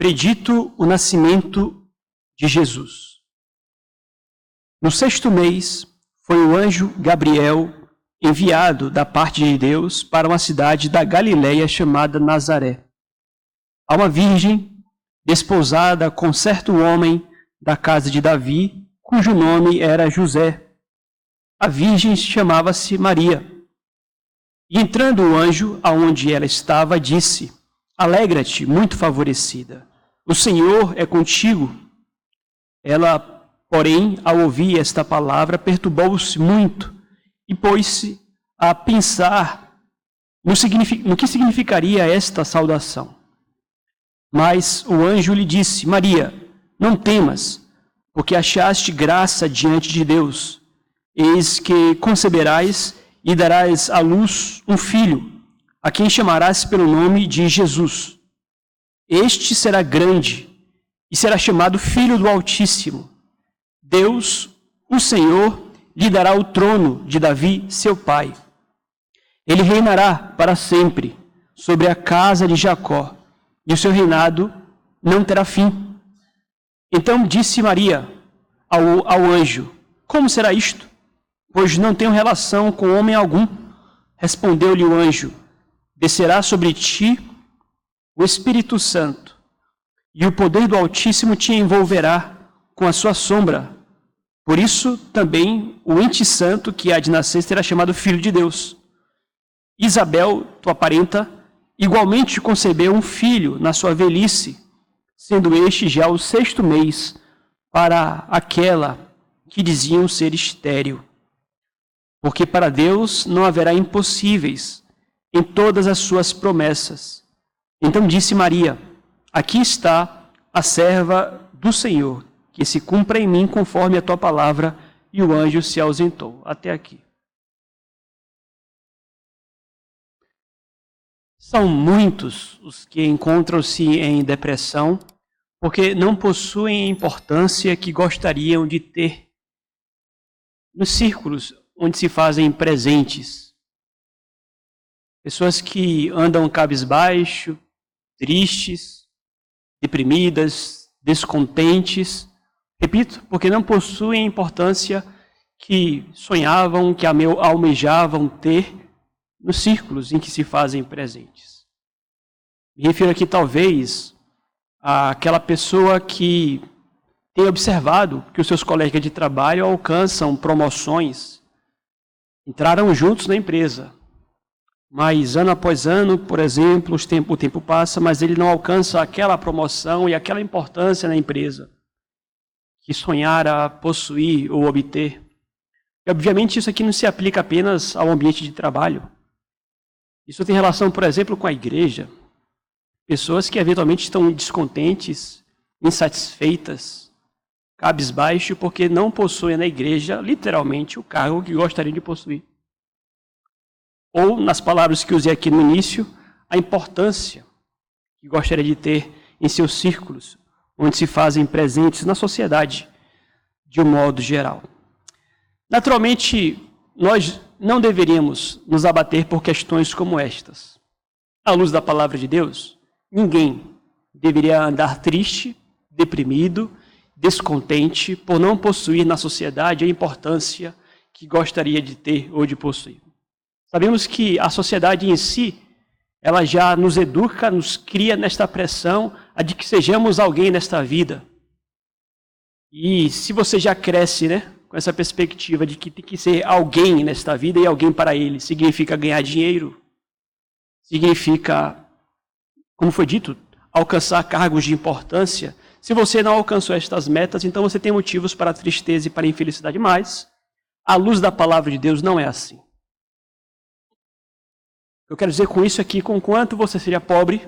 predito o nascimento de Jesus. No 6º mês, foi o anjo Gabriel enviado da parte de Deus para uma cidade da Galiléia chamada Nazaré, a uma virgem desposada com certo homem da casa de Davi, cujo nome era José. A virgem chamava-se Maria. E entrando o anjo aonde ela estava, disse: Alegra-te, muito favorecida, o Senhor é contigo. Ela, porém, ao ouvir esta palavra, perturbou-se muito e pôs-se a pensar no que significaria esta saudação. Mas o anjo lhe disse: Maria, não temas, porque achaste graça diante de Deus. Eis que conceberás e darás à luz um filho, a quem chamarás pelo nome de Jesus. Este será grande e será chamado Filho do Altíssimo. Deus, o Senhor, lhe dará o trono de Davi, seu pai. Ele reinará para sempre sobre a casa de Jacó, e o seu reinado não terá fim. Então disse Maria ao anjo: Como será isto? Pois não tenho relação com homem algum. Respondeu-lhe o anjo: Descerá sobre ti o Espírito Santo, e o poder do Altíssimo te envolverá com a sua sombra. Por isso também o ente santo que há de nascer será chamado Filho de Deus. Isabel, tua parenta, igualmente concebeu um filho na sua velhice, sendo este já o 6º mês para aquela que diziam ser estéril. Porque para Deus não haverá impossíveis em todas as suas promessas. Então disse Maria: Aqui está a serva do Senhor, que se cumpra em mim conforme a tua palavra. E o anjo se ausentou. Até aqui. São muitos os que encontram-se em depressão porque não possuem a importância que gostariam de ter nos círculos onde se fazem presentes. Pessoas que andam cabisbaixo, tristes, deprimidas, descontentes. Repito, porque não possuem a importância que sonhavam, que almejavam ter nos círculos em que se fazem presentes. Me refiro aqui, talvez, àquela pessoa que tem observado que os seus colegas de trabalho alcançam promoções, entraram juntos na empresa, mas ano após ano, por exemplo, o tempo passa, mas ele não alcança aquela promoção e aquela importância na empresa que sonhara possuir ou obter. E, obviamente, isso aqui não se aplica apenas ao ambiente de trabalho. Isso tem relação, por exemplo, com a igreja. Pessoas que eventualmente estão descontentes, insatisfeitas, cabisbaixo, porque não possuem na igreja, literalmente, o cargo que gostariam de possuir. Ou, nas palavras que usei aqui no início, a importância que gostaria de ter em seus círculos, onde se fazem presentes na sociedade, de um modo geral. Naturalmente, nós não deveríamos nos abater por questões como estas. À luz da palavra de Deus, ninguém deveria andar triste, deprimido, descontente por não possuir na sociedade a importância que gostaria de ter ou de possuir. Sabemos que a sociedade em si, ela já nos educa, nos cria nesta pressão a de que sejamos alguém nesta vida. E se você já cresce, com essa perspectiva de que tem que ser alguém nesta vida e alguém para ele, significa ganhar dinheiro, significa, como foi dito, alcançar cargos de importância. Se você não alcançou estas metas, então você tem motivos para tristeza e para infelicidade, mas à luz da palavra de Deus não é assim. Eu quero dizer com isso aqui, conquanto você seja pobre,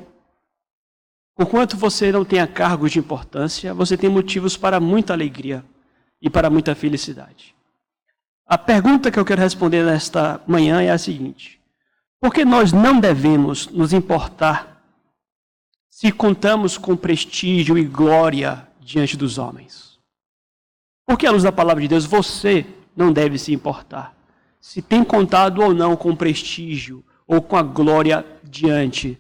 conquanto você não tenha cargos de importância, você tem motivos para muita alegria e para muita felicidade. A pergunta que eu quero responder nesta manhã é a seguinte: por que nós não devemos nos importar se contamos com prestígio e glória diante dos homens? Porque, à luz da palavra de Deus, você não deve se importar se tem contado ou não com prestígio ou com a glória diante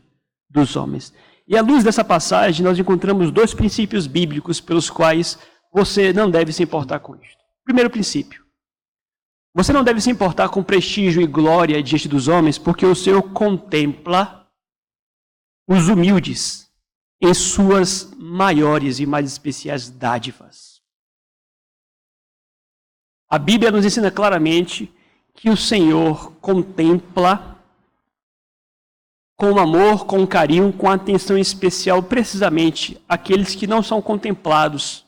dos homens. E à luz dessa passagem, nós encontramos 2 princípios bíblicos pelos quais você não deve se importar com isto. Primeiro princípio. Você não deve se importar com prestígio e glória diante dos homens, porque o Senhor contempla os humildes em suas maiores e mais especiais dádivas. A Bíblia nos ensina claramente que o Senhor contempla com amor, com carinho, com atenção especial, precisamente aqueles que não são contemplados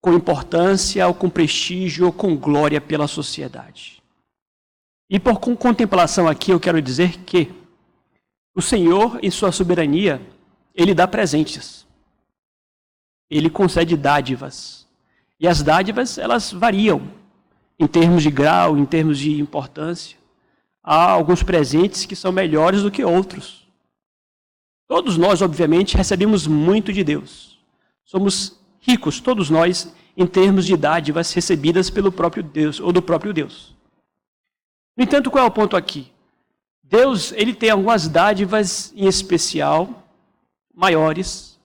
com importância, ou com prestígio, ou com glória pela sociedade. E por contemplação aqui, eu quero dizer que o Senhor, em sua soberania, Ele dá presentes. Ele concede dádivas. E as dádivas, elas variam em termos de grau, em termos de importância. Há alguns presentes que são melhores do que outros. Todos nós, obviamente, recebemos muito de Deus. Somos ricos, todos nós, em termos de dádivas recebidas pelo próprio Deus, ou do próprio Deus. No entanto, qual é o ponto aqui? Deus, Ele tem algumas dádivas em especial, maiores,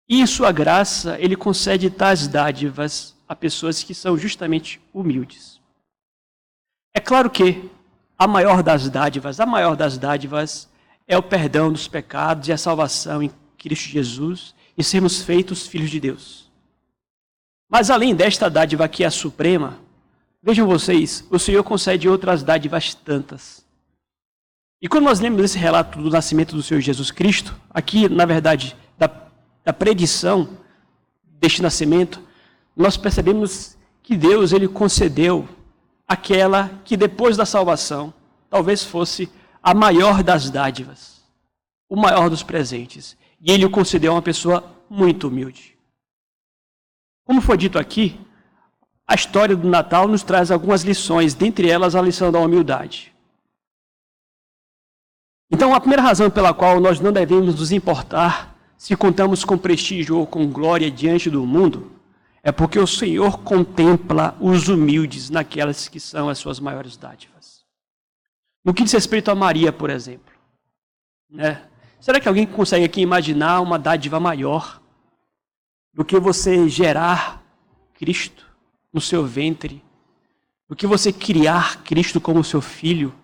e em sua graça, Ele concede tais dádivas a pessoas que são justamente humildes. É claro que a maior das dádivas é o perdão dos pecados e a salvação em Cristo Jesus e sermos feitos filhos de Deus. Mas além desta dádiva que é a suprema, vejam vocês, o Senhor concede outras dádivas tantas. E quando nós lemos esse relato do nascimento do Senhor Jesus Cristo, aqui, na verdade, da predição deste nascimento, nós percebemos que Deus, Ele concedeu aquela que depois da salvação, talvez fosse a maior das dádivas, o maior dos presentes. E Ele o concedeu a uma pessoa muito humilde. Como foi dito aqui, a história do Natal nos traz algumas lições, dentre elas a lição da humildade. Então, a primeira razão pela qual nós não devemos nos importar se contamos com prestígio ou com glória diante do mundo, é porque o Senhor contempla os humildes naquelas que são as suas maiores dádivas. No que diz respeito a Maria, por exemplo, né? Será que alguém consegue aqui imaginar uma dádiva maior do que você gerar Cristo no seu ventre, do que você criar Cristo como seu filho,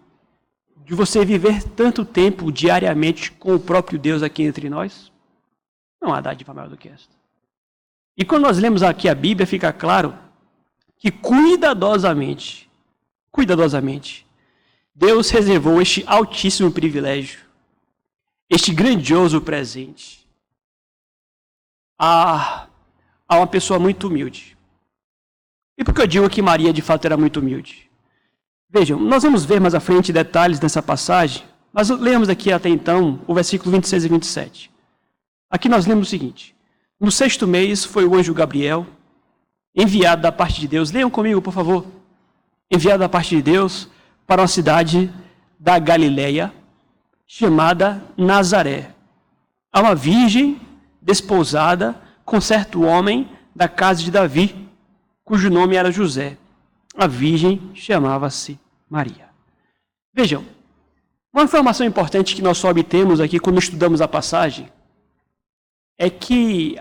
de você viver tanto tempo diariamente com o próprio Deus aqui entre nós? Não há dádiva maior do que esta. E quando nós lemos aqui a Bíblia, fica claro que cuidadosamente, Deus reservou este altíssimo privilégio, este grandioso presente, a uma pessoa muito humilde. E por que eu digo que Maria de fato era muito humilde? Vejam, nós vamos ver mais à frente detalhes dessa passagem, mas lemos aqui até então o versículo 26 e 27. Aqui nós lemos o seguinte: no 6º mês foi o anjo Gabriel, enviado da parte de Deus. Leiam comigo, por favor. Enviado da parte de Deus para uma cidade da Galileia, chamada Nazaré, a uma virgem desposada com certo homem da casa de Davi, cujo nome era José. A virgem chamava-se Maria. Vejam, uma informação importante que nós só obtemos aqui quando estudamos a passagem é que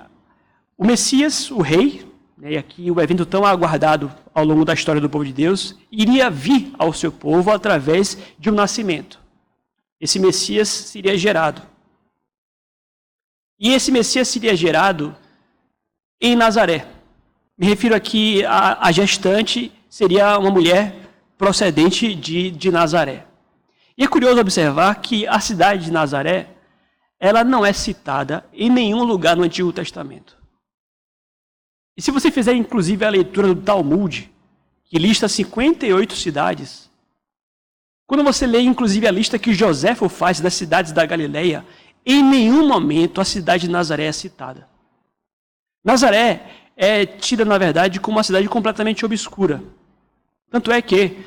o Messias, o rei, e aqui o evento tão aguardado ao longo da história do povo de Deus, iria vir ao seu povo através de um nascimento. Esse Messias seria gerado. E esse Messias seria gerado em Nazaré. Me refiro aqui à gestante, seria uma mulher procedente de Nazaré. E é curioso observar que a cidade de Nazaré, ela não é citada em nenhum lugar no Antigo Testamento. E se você fizer, inclusive, a leitura do Talmud, que lista 58 cidades, quando você lê, inclusive, a lista que Joséfo faz das cidades da Galileia, em nenhum momento a cidade de Nazaré é citada. Nazaré é tida, na verdade, como uma cidade completamente obscura. Tanto é que,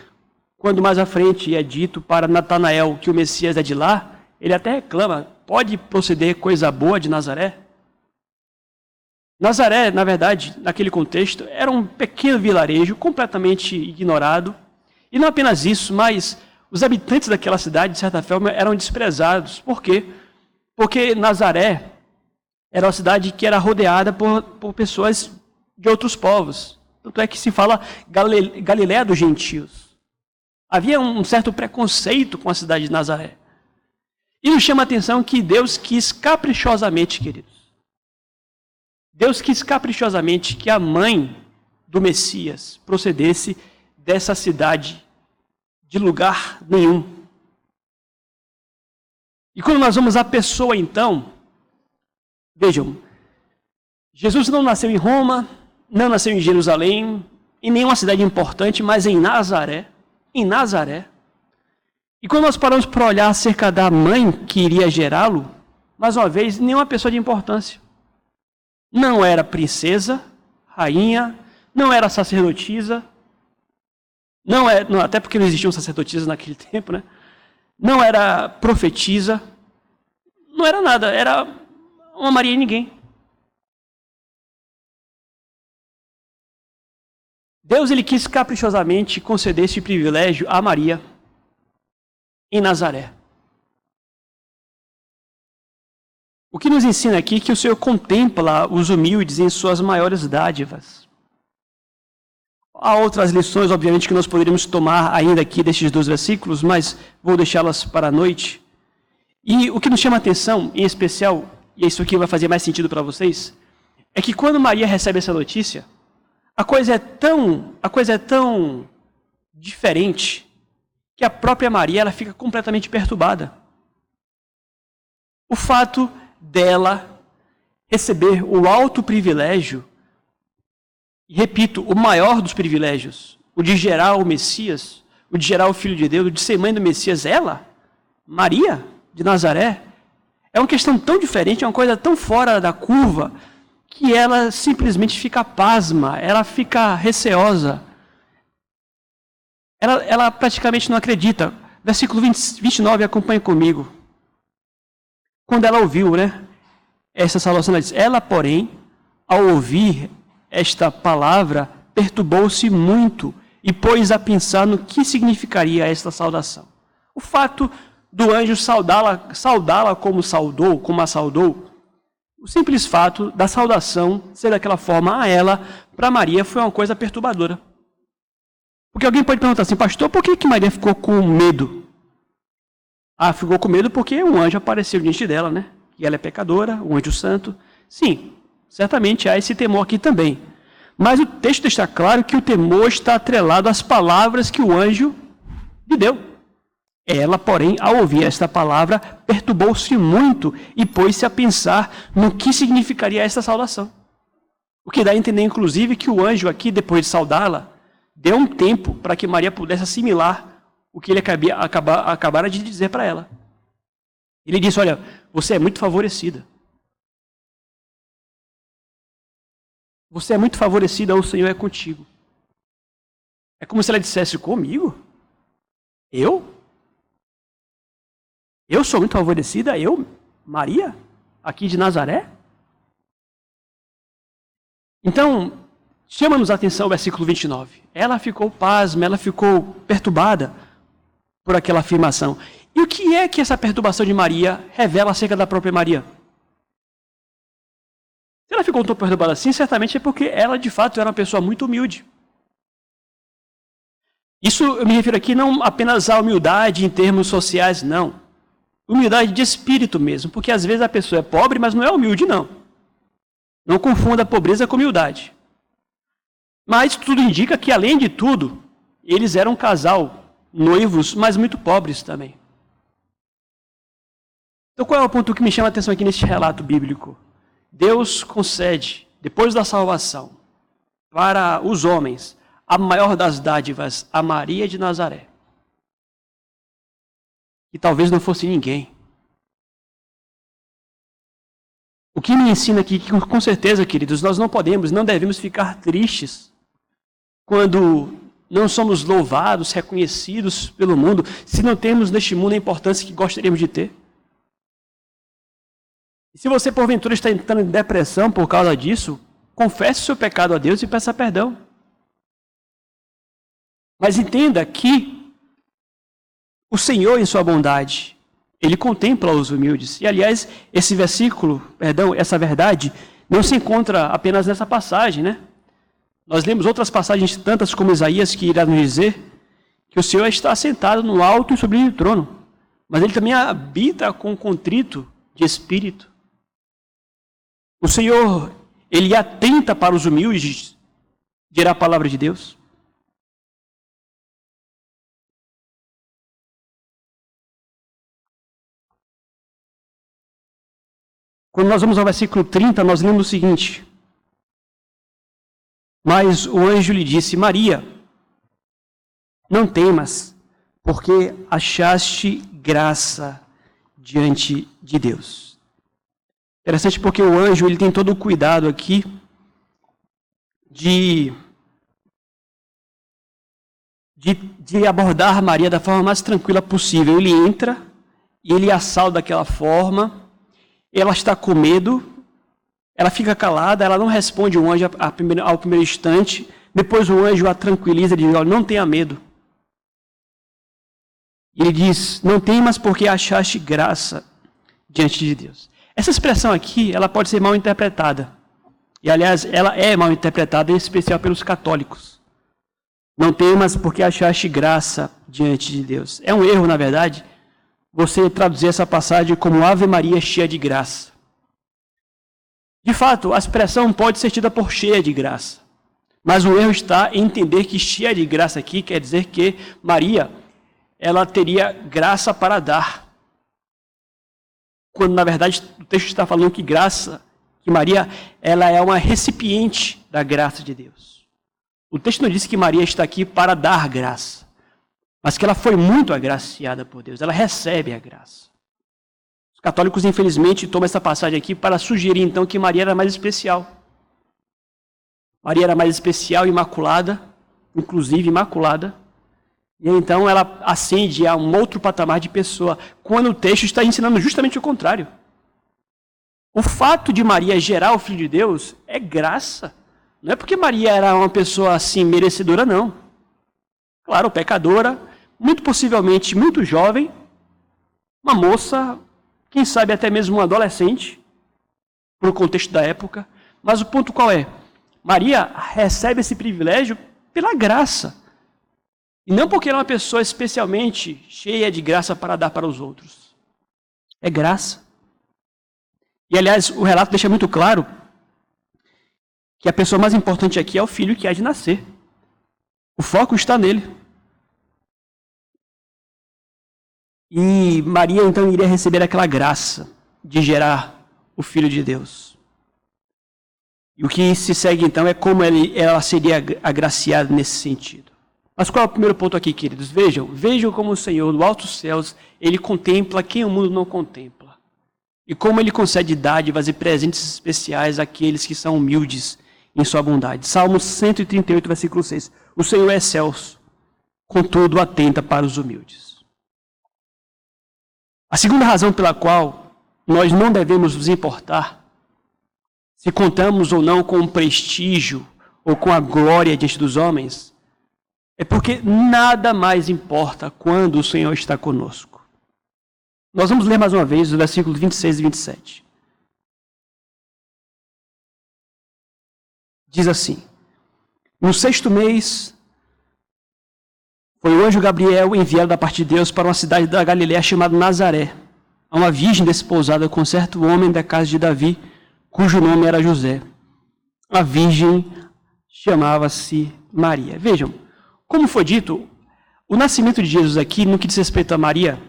quando mais à frente é dito para Natanael que o Messias é de lá, ele até reclama: pode proceder coisa boa de Nazaré? Nazaré, na verdade, naquele contexto, era um pequeno vilarejo completamente ignorado. E não apenas isso, mas os habitantes daquela cidade, de certa forma, eram desprezados. Por quê? Porque Nazaré era uma cidade que era rodeada por pessoas de outros povos. Tanto é que se fala Galiléia dos gentios. Havia um certo preconceito com a cidade de Nazaré. E nos chama a atenção que Deus quis caprichosamente, queridos. Deus quis caprichosamente que a mãe do Messias procedesse dessa cidade de lugar nenhum. E quando nós vamos à pessoa, então, vejam, Jesus não nasceu em Roma, não nasceu em Jerusalém, em nenhuma cidade importante, mas em Nazaré. Em Nazaré. E quando nós paramos para olhar acerca da mãe que iria gerá-lo, mais uma vez, nenhuma pessoa de importância. Não era princesa, rainha, não era sacerdotisa, até porque não existiam sacerdotisas naquele tempo, né? Não era profetisa, não era nada, era uma Maria e ninguém. Deus ele quis caprichosamente conceder esse privilégio a Maria em Nazaré. O que nos ensina aqui é que o Senhor contempla os humildes em suas maiores dádivas. Há outras lições, obviamente, que nós poderíamos tomar ainda aqui destes 2 versículos, mas vou deixá-las para a noite. E o que nos chama a atenção, em especial, e isso aqui vai fazer mais sentido para vocês, é que quando Maria recebe essa notícia, a coisa é tão diferente que a própria Maria ela fica completamente perturbada. O fato dela receber o alto privilégio, e repito, o maior dos privilégios, o de gerar o Messias, o de gerar o Filho de Deus, o de ser mãe do Messias, ela, Maria de Nazaré, é uma questão tão diferente, é uma coisa tão fora da curva, que ela simplesmente fica pasma, ela fica receosa. Ela praticamente não acredita. Versículo 29, acompanhe comigo. Quando ela ouviu, essa salvação, ela diz, ela, porém, ao ouvir esta palavra, perturbou-se muito e pôs a pensar no que significaria esta saudação. O fato do anjo saudá-la como a saudou, o simples fato da saudação ser daquela forma a ela, para Maria, foi uma coisa perturbadora. Porque alguém pode perguntar assim, pastor, por que Maria ficou com medo? Ah, ficou com medo porque um anjo apareceu diante dela, E ela é pecadora, um anjo santo. Sim, certamente há esse temor aqui também. Mas o texto está claro que o temor está atrelado às palavras que o anjo lhe deu. Ela, porém, ao ouvir esta palavra, perturbou-se muito e pôs-se a pensar no que significaria esta saudação. O que dá a entender, inclusive, que o anjo aqui, depois de saudá-la, deu um tempo para que Maria pudesse assimilar o que ele acabara de dizer para ela. Ele disse, olha, você é muito favorecida. Você é muito favorecida, o Senhor é contigo. É como se ela dissesse, comigo? Eu? Eu sou muito favorecida? Eu, Maria, aqui de Nazaré? Então, chama-nos a atenção o versículo 29. Ela ficou pasma, ela ficou perturbada por aquela afirmação. E o que é que essa perturbação de Maria revela acerca da própria Maria? Se ela ficou tão perturbada assim, certamente é porque ela, de fato, era uma pessoa muito humilde. Isso eu me refiro aqui não apenas à humildade em termos sociais, não. Humildade de espírito mesmo, porque às vezes a pessoa é pobre, mas não é humilde, não. Não confunda a pobreza com humildade. Mas tudo indica que, além de tudo, eles eram um casal, noivos, mas muito pobres também. Então qual é o ponto que me chama a atenção aqui neste relato bíblico? Deus concede, depois da salvação, para os homens, a maior das dádivas, a Maria de Nazaré. Que talvez não fosse ninguém. O que me ensina aqui, que com certeza, queridos, nós não podemos, não devemos ficar tristes quando não somos louvados, reconhecidos pelo mundo, se não temos neste mundo a importância que gostaríamos de ter. E se você, porventura, está entrando em depressão por causa disso, confesse o seu pecado a Deus e peça perdão. Mas entenda que o Senhor, em sua bondade, ele contempla os humildes. E, aliás, esse versículo, essa verdade, não se encontra apenas nessa passagem, né? Nós lemos outras passagens, tantas como Isaías, que irá nos dizer que o Senhor está sentado no alto e sublime trono, mas ele também habita com contrito de espírito. O Senhor, ele atenta para os humildes, dirá a palavra de Deus. Quando nós vamos ao versículo 30, nós lemos o seguinte: mas o anjo lhe disse: Maria, não temas, porque achaste graça diante de Deus. Interessante porque o anjo ele tem todo o cuidado aqui de abordar Maria da forma mais tranquila possível. Ele entra e ele a sauda daquela forma. Ela está com medo, ela fica calada, ela não responde o anjo ao primeiro instante. Depois o anjo a tranquiliza e diz: olha, não tenha medo. E ele diz: não temas porque achaste graça diante de Deus. Essa expressão aqui, ela pode ser mal interpretada. E, aliás, ela é mal interpretada, em especial pelos católicos. Não temas porque achaste graça diante de Deus. É um erro, na verdade, você traduzir essa passagem como Ave Maria cheia de graça. De fato, a expressão pode ser tida por cheia de graça. Mas o erro está em entender que cheia de graça aqui quer dizer que Maria, ela teria graça para dar. Quando, na verdade, o texto está falando que Maria, ela é uma recipiente da graça de Deus. O texto não diz que Maria está aqui para dar graça, mas que ela foi muito agraciada por Deus, ela recebe a graça. Os católicos, infelizmente, tomam essa passagem aqui para sugerir, então, que Maria era mais especial. Maria era mais especial, imaculada, inclusive imaculada, e então ela ascende a um outro patamar de pessoa, quando o texto está ensinando justamente o contrário. O fato de Maria gerar o Filho de Deus é graça. Não é porque Maria era uma pessoa assim merecedora, não. Claro, pecadora, muito possivelmente muito jovem, uma moça, quem sabe até mesmo uma adolescente, no contexto da época. Mas o ponto qual é? Maria recebe esse privilégio pela graça. E não porque ela é uma pessoa especialmente cheia de graça para dar para os outros. É graça. E, aliás, o relato deixa muito claro que a pessoa mais importante aqui é o filho que há de nascer. O foco está nele. E Maria, então, iria receber aquela graça de gerar o Filho de Deus. E o que se segue, então, é como ela seria agraciada nesse sentido. Mas qual é o primeiro ponto aqui, queridos? Vejam como o Senhor, do alto dos céus, ele contempla quem o mundo não contempla. E como ele concede dádivas e presentes especiais àqueles que são humildes em sua bondade. Salmo 138, versículo 6. O Senhor é excelso, contudo atenta para os humildes. A segunda razão pela qual nós não devemos nos importar se contamos ou não com o prestígio ou com a glória diante dos homens, é porque nada mais importa quando o Senhor está conosco. Nós vamos ler mais uma vez os versículos 26 e 27. Diz assim: no 6º mês, foi o anjo Gabriel enviado da parte de Deus para uma cidade da Galiléia chamada Nazaré, a uma virgem desposada com certo homem da casa de Davi, cujo nome era José. A virgem chamava-se Maria. Vejam, como foi dito, o nascimento de Jesus aqui, no que diz respeito a Maria,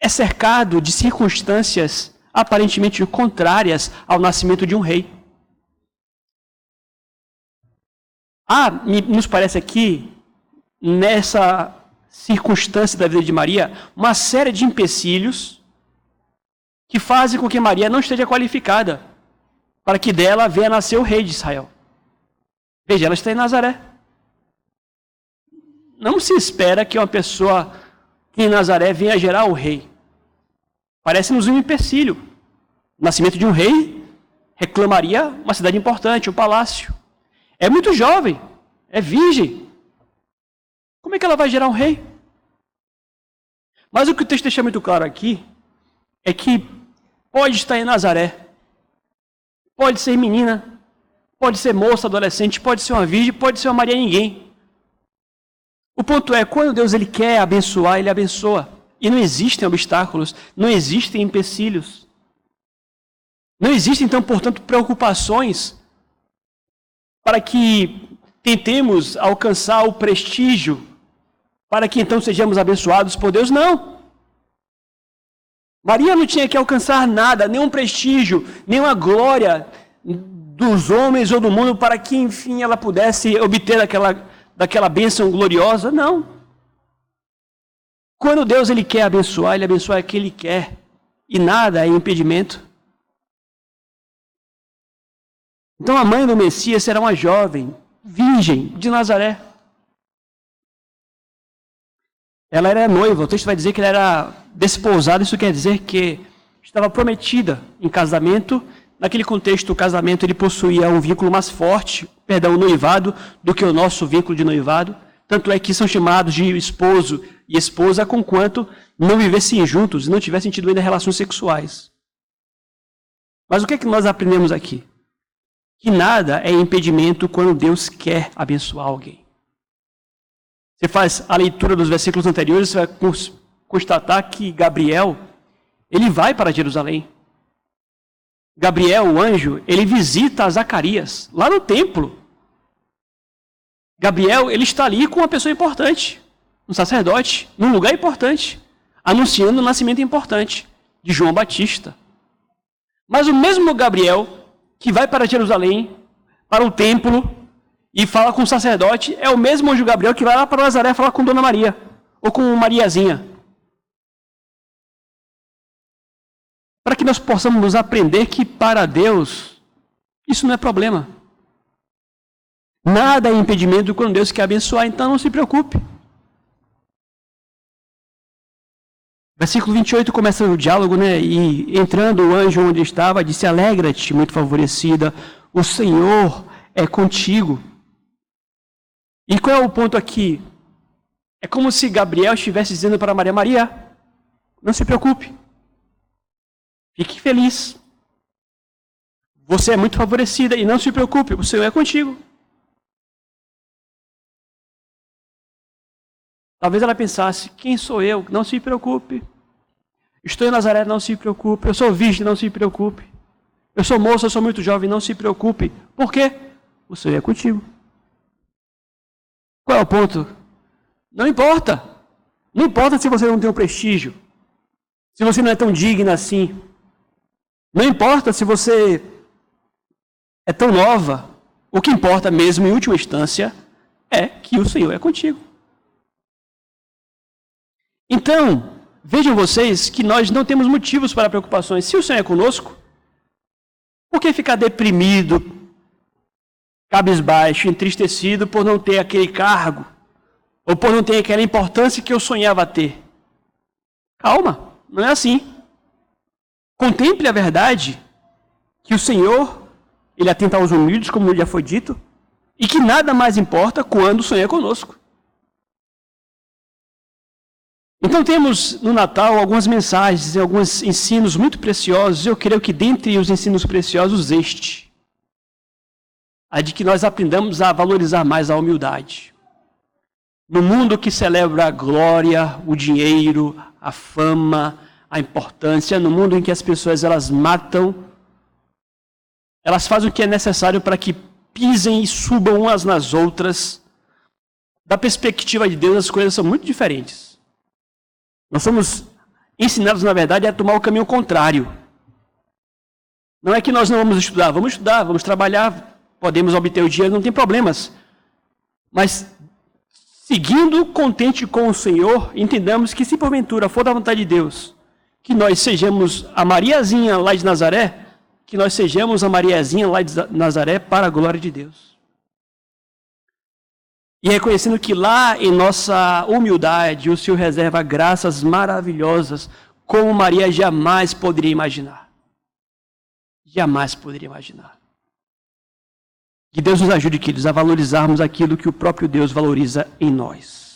é cercado de circunstâncias aparentemente contrárias ao nascimento de um rei. Nos parece aqui, nessa circunstância da vida de Maria, uma série de empecilhos que fazem com que Maria não esteja qualificada para que dela venha nascer o rei de Israel. Veja, ela está em Nazaré. Não se espera que uma pessoa que em Nazaré venha gerar o rei. Parece-nos um empecilho. O nascimento de um rei reclamaria uma cidade importante, um palácio. É muito jovem, é virgem. Como é que ela vai gerar um rei? Mas o que o texto deixa muito claro aqui é que pode estar em Nazaré, pode ser menina, pode ser moça, adolescente, pode ser uma virgem, pode ser uma Maria ninguém. O ponto é, quando Deus ele quer abençoar, ele abençoa. E não existem obstáculos, não existem empecilhos. Não existem, então, portanto, preocupações para que tentemos alcançar o prestígio, para que então sejamos abençoados por Deus. Não. Maria não tinha que alcançar nada, nenhum prestígio, nenhuma glória dos homens ou do mundo para que, enfim, ela pudesse obter daquela bênção gloriosa. Não. Quando Deus ele quer abençoar, ele abençoa quem ele quer. E nada é impedimento. Então a mãe do Messias era uma jovem, virgem, de Nazaré. Ela era noiva, o texto vai dizer que ela era desposada, isso quer dizer que estava prometida em casamento. Naquele contexto, o casamento ele possuía um vínculo mais forte, o noivado, do que o nosso vínculo de noivado. Tanto é que são chamados de esposo e esposa conquanto não vivessem juntos e não tivessem tido ainda relações sexuais. Mas o que é que nós aprendemos aqui? Que nada é impedimento quando Deus quer abençoar alguém. Você faz a leitura dos versículos anteriores, você vai constatar que Gabriel, ele vai para Jerusalém. Gabriel, o anjo, ele visita Zacarias, lá no templo. Gabriel, ele está ali com uma pessoa importante, um sacerdote, num lugar importante, anunciando o nascimento importante de João Batista. Mas o mesmo Gabriel que vai para Jerusalém, para o templo, e fala com o sacerdote, é o mesmo anjo Gabriel que vai lá para Nazaré falar com Dona Maria, ou com Mariazinha. Para que nós possamos aprender que para Deus, isso não é problema. Nada é impedimento quando Deus quer abençoar, então não se preocupe. Versículo 28 começa o diálogo, né? E entrando o anjo onde estava, disse: alegra-te, muito favorecida, o Senhor é contigo. E qual é o ponto aqui? É como se Gabriel estivesse dizendo para Maria: Maria, não se preocupe, fique feliz. Você é muito favorecida e não se preocupe, o Senhor é contigo. Talvez ela pensasse: quem sou eu? Não se preocupe. Estou em Nazaré, não se preocupe. Eu sou virgem, não se preocupe. Eu sou moça, eu sou muito jovem, não se preocupe. Por quê? O Senhor é contigo. Qual é o ponto? Não importa. Não importa se você não tem um prestígio. Se você não é tão digna assim. Não importa se você é tão nova. O que importa mesmo, em última instância, é que o Senhor é contigo. Então, vejam vocês que nós não temos motivos para preocupações. Se o Senhor é conosco, por que ficar deprimido, cabisbaixo, entristecido por não ter aquele cargo, ou por não ter aquela importância que eu sonhava ter? Calma, não é assim. Contemple a verdade que o Senhor, ele atenta aos humildes, como já foi dito, e que nada mais importa quando o Senhor é conosco. Então temos no Natal algumas mensagens, alguns ensinos muito preciosos. Eu creio que dentre os ensinos preciosos este, a de que nós aprendamos a valorizar mais a humildade. No mundo que celebra a glória, o dinheiro, a fama, a importância, no mundo em que as pessoas elas matam, elas fazem o que é necessário para que pisem e subam umas nas outras. Da perspectiva de Deus, as coisas são muito diferentes. Nós somos ensinados, na verdade, a tomar o caminho contrário. Não é que nós não vamos estudar, vamos trabalhar, podemos obter o dinheiro, não tem problemas. Mas, seguindo contente com o Senhor, entendamos que se porventura for da vontade de Deus, que nós sejamos a Mariazinha lá de Nazaré, que nós sejamos a Mariazinha lá de Nazaré para a glória de Deus. E reconhecendo que lá em nossa humildade o Senhor reserva graças maravilhosas, como Maria jamais poderia imaginar. Jamais poderia imaginar. Que Deus nos ajude, queridos, a valorizarmos aquilo que o próprio Deus valoriza em nós.